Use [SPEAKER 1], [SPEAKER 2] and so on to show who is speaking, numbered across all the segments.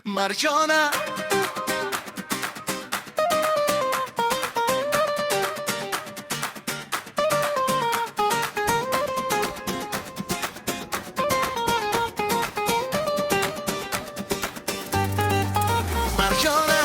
[SPEAKER 1] Marjona. Marjona.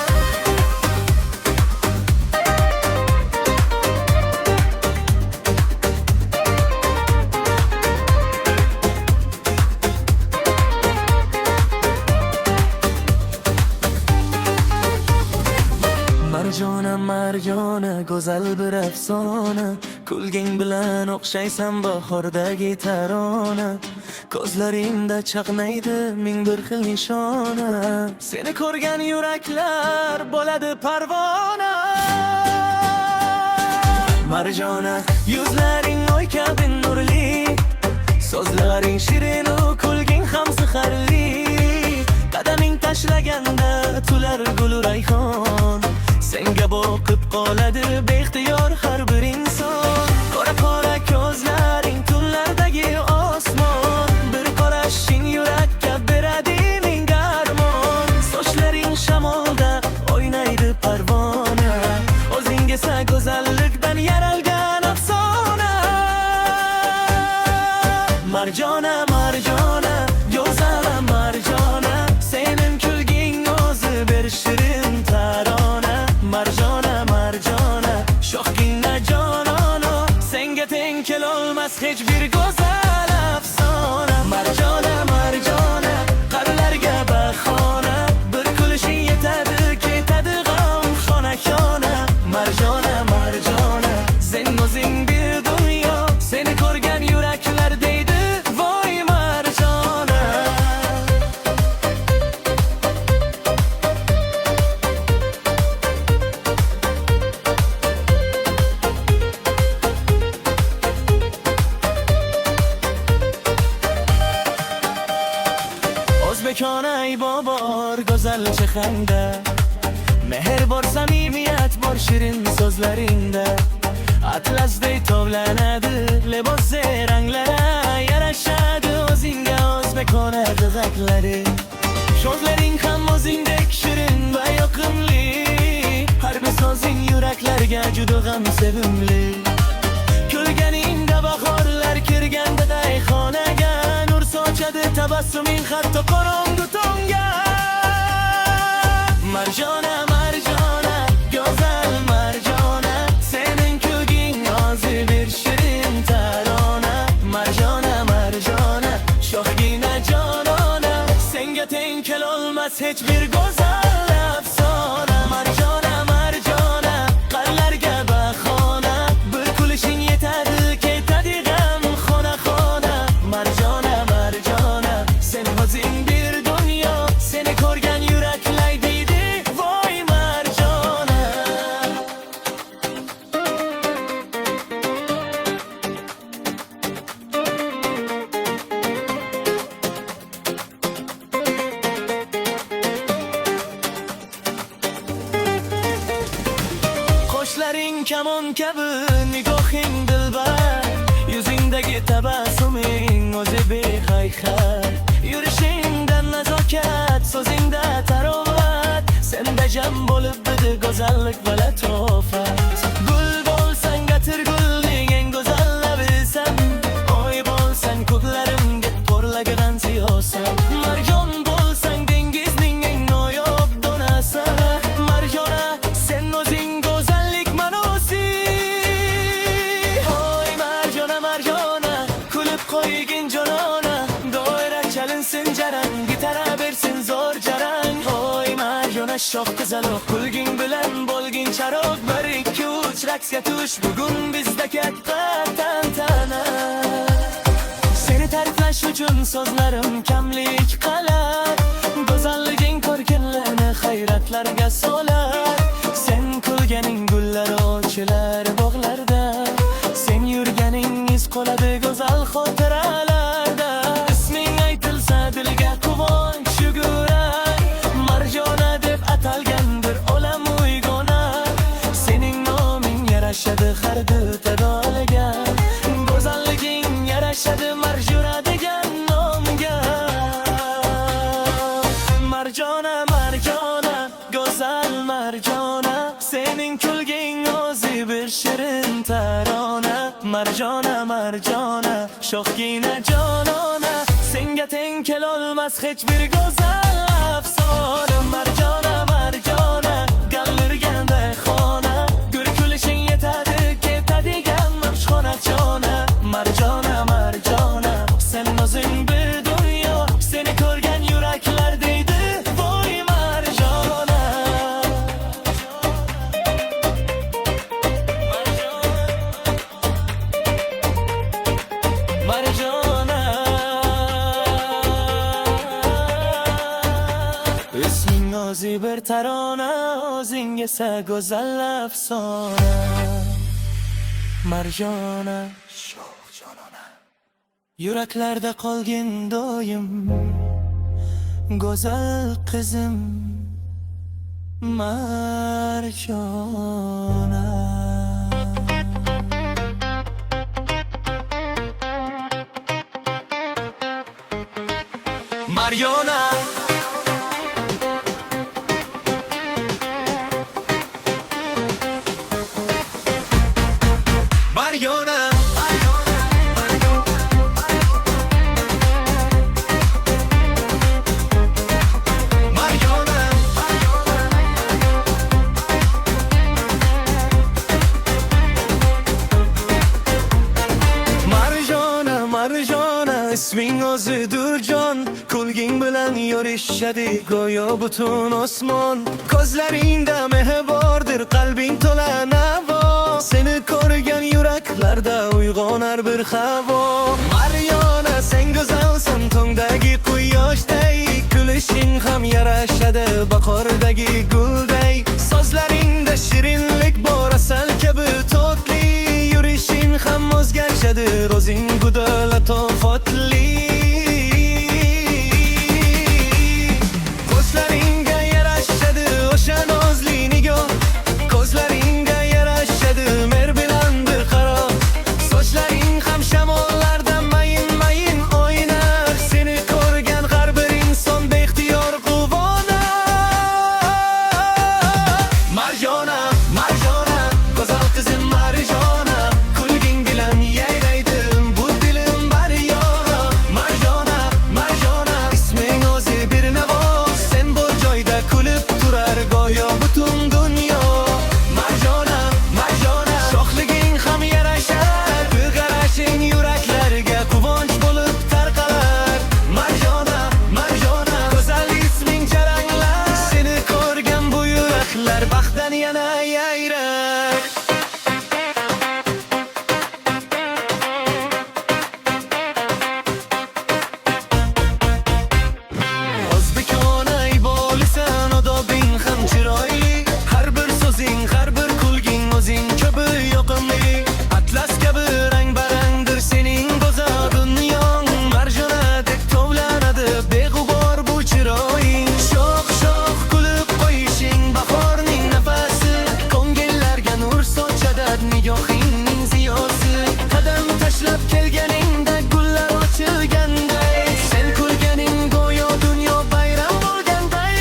[SPEAKER 2] Marjona, Marjona, go'zal bir afsona, kulging bilan o'xshaysan bahordagi tarona. Ko'zlaringda chaqnaydi ming bir xil nishona, seni ko'rgan yuraklar bo'ladi parvona. Marjona, yuzlaring oy kabi nurli, so'zlaring shirin, kulging ham sehrli. Qadaming tashlaganda tular gul rayhon, senga boqib qoladi beixtiyor har bir inson. Qora qora ko'zlaring tunlardagi osmon, bir qarashing yurakka beradi ming armon. Sochlaring shamolda o'ynaydi parvona, o'zing esa go'zallikdan yaralgan afsona. Marjona, Marjona, go'zal Marjona, senin kulging o'zi bir shirin tarona. Marjona, Marjona, shohgina jonono, senga teng kelolmas hech bir go'zal afsona. Marjona, Marjona, qarlarga bahona, bir kulishing yetadi, ketadi g'am xona xona. Marjona, Marjona, sen o'zing bir dunyo, seni ko'rgan yuraklar deydi voy Marjona. O'zbekona ey bobor go'zal chehrangda, mehr bor, samimiyat bor shirin so'zlaringda. Atlasday tovlanadi libos ranglara, yarashadi o'zingga o'zbekona g'izaqlari. So'zlaring ham o'zingdek shirin va yoqimli, har bir so'zing yuraklarga juda ham sevimli. Kulganingda bahorlar kirganda dayxonaga, nur sochadi tabassuming hatto qorong'u tonga. Marjona, Marjona, go'zal Marjona, sening kulging o'zi bir shirin tarona. Marjona, Marjona, shohgina jonona, senga teng kelolmas hech bir go'zal afsona. Marjona, Marjona, qallarga bahona, bir kulishing yetadi, ketadi g'am xona xona. Marjona, Marjona, sen o'zing bir dunyo, seni ko'rgan yuraklar deydi voy Marjona. Qoshlaring kamon kabi, nigohing dilbar, yuzingdagi tabassuming o'zi behaykal. Yurishingda nazokat, so'zingda tarovat, senda jam bo'lib bidi go'zallik va latofat. Gul bo'lsang atir gulning eng go'zal labisan, oy bo'lsang ko'klarimga to'rlagan siyosan. Marjon bo'lsang dengizning eng noyob donasi. Marjona, sen o'zing go'zallik ma'nosi. Oy Marjona, Marjona, kulib qo'ygin jonona, doira chalinsin jarang, gitara bersin zo'r jarang. Oy Marjona, shoh qizaloq, kulging bilan bo'lgin charog, 1 2 3 raqsga tush, bugun bizda katta tantana. Seni ta'riflash uchun so'zlarim kamlik qilar, go'zalliging ko'rkinlarni hayratlarga solar. Sen kulganing gullar ochilar bog'larda, sen yurganing iz qoladi go'zal xotiralarda. Isming aytilsa dilga quvonch yugurar, Marjona deb atalgandir olam uyg'ona. Sening noming yarashadi har dutorga, go'zalliging yarashadi Marjona degan nomga. marjona, go'zal marjona, sening kulging o'zi bir shirin tarona. Marjona, marjona, sho'xgina jonona, senga teng kelolmas hech bir go'zal afsona. Marjona, marjona, gallirganda xona, gul kulishing yetadi, ketadigan xona chona. Marjona, marjona, sen o'zing bir dunyo, seni ko'rgan yuraklar deydi voy marjona. Marjona, isming o'zi bir tarona, o'zing esa go'zal afsona. Marjona, sho'x jonona, yuraklarda qolgin doim go'zal qizim Marjona. Marjona, Marjona, Marjona, isming o'zidir jon, kulging bilan yorishadi go'yo butun osmon. Ko'zlaringda mehr bordir, qalbing to'la navo, seni ko'rgan yuraklarda uyg'onar bir havo. Marjona, sen go'zalsan tongdagi quyoshday, kulishing ham yarashadi bahordagi gulday. Sozlaringda shirinlik bor, asal kabi totli, yurishing ham o'zgarishadi, o'zing juda latofatli. Ko'zlaringga yarashadi o'sha nozli nigoh, ko'zlaringga yarashadi mer bilan bir qaror. Sochlaring ham shamollarda mayin-mayin o'ynar, seni ko'rgan har bir inson beixtiyor quvonar. Marjona, marjona, go'zal qizim marjona, kulging bilan yayraydi bu dilim baryona. Marjona, marjona, isming o'zi bir navo, sen bor joyda kulib turar go'yo butun dunyo. Marjona, marjona, sho'xliging ham yarashar, bir qarashing yuraklarga quvonch bo'lib tarqalar. Marjona, marjona, go'zal isming jaranglar, seni ko'rgan bu yuraklar baxtdan yana yayrar. O'zbekona ibolisan, odobing ham chiroyli, har bir so'zing, har bir kulging o'zing kabi yoqimli. Atlas kabi rang-barangdir sening go'zal dunyong, marjonadek tovlanadi beg'ubor bu chiroying. Sho'x-sho'x kulib qo'yishing bahorning nafasi, ko'ngillarga nur sochadi nigohingning ziyosi. Qadam tashlab kelganingda gullar ochilganday, sen kulganing go'yo dunyo bayram bo'lganday.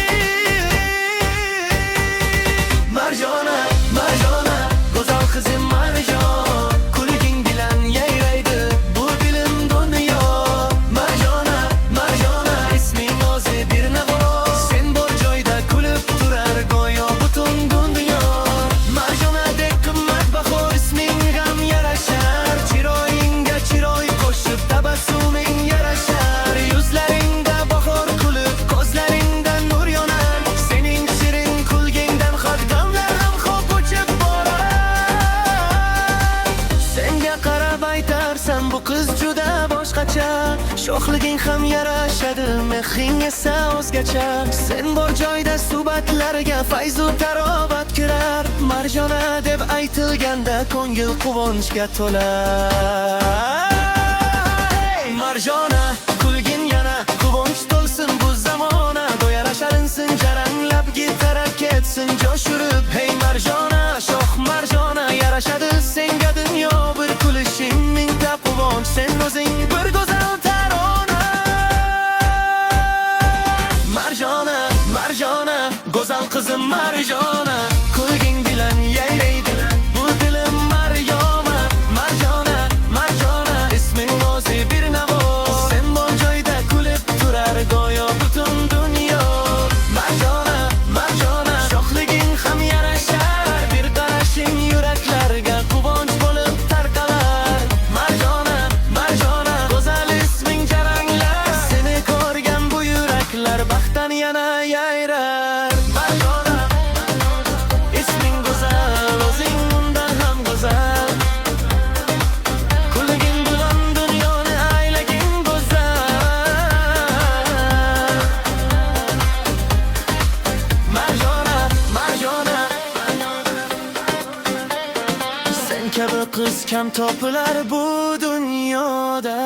[SPEAKER 2] Marjona, marjona, go'zal qizim marjon, kulging bilan yayraydi bu dilim dunyo. Marjona, marjona, isming o'zi bir navo, sen bor joyda kulib turar go'yo butun dunyo. Marjonadek qimmatbaho isming ham yarashar, chiroyingga chiroy qo'shib tabassuming yarashar. Yuzlaringda bahor kulib, ko'zlaringda nur yonar, sening shirin kulgingdan har damlar ham xo'p uchib borar. Senga qarab aytarsan bu qiz juda boshqacha, sho'xliging ham yarashadi, mehring esa o'zgacha. Sen bor joyda suhbatlarga fayzu tarobat kirar, marjona deb aytilganda ko'ngil quvonchga to'lar. Marjona, kulgin yana quvonch to'lsin bu zamona, do'yara shalinsin jaranglab gitara ketsin josh urib. Hey marjona, sho'x marjona, yarashadi senga dunyo, bir kulishing mingta quvonch, sen o'zing bir go'zal tarona. Marjona, marjona, go'zal qizim Marjona, kulging bilan yayraydi bu dilim Maryoma. Marjona, Marjona, isming o'zi bir navo, sen bor joyda kulib turar go'yo butun dunyo. Marjona, Marjona, sho'xliging ham yarashar, bir qarashing yuraklarga quvonch bo'lib tarqalar. Marjona, Marjona, go'zal isming jaranglar, seni ko'rgan bu yuraklar baxtdan yana yayrar. Marjona, isming go'zal, o'zing undan ham go'zal, kulging bilan dunyoni aylaging go'zal. Marjona, Marjona, sen kabi qiz kam topilar bu dunyoda.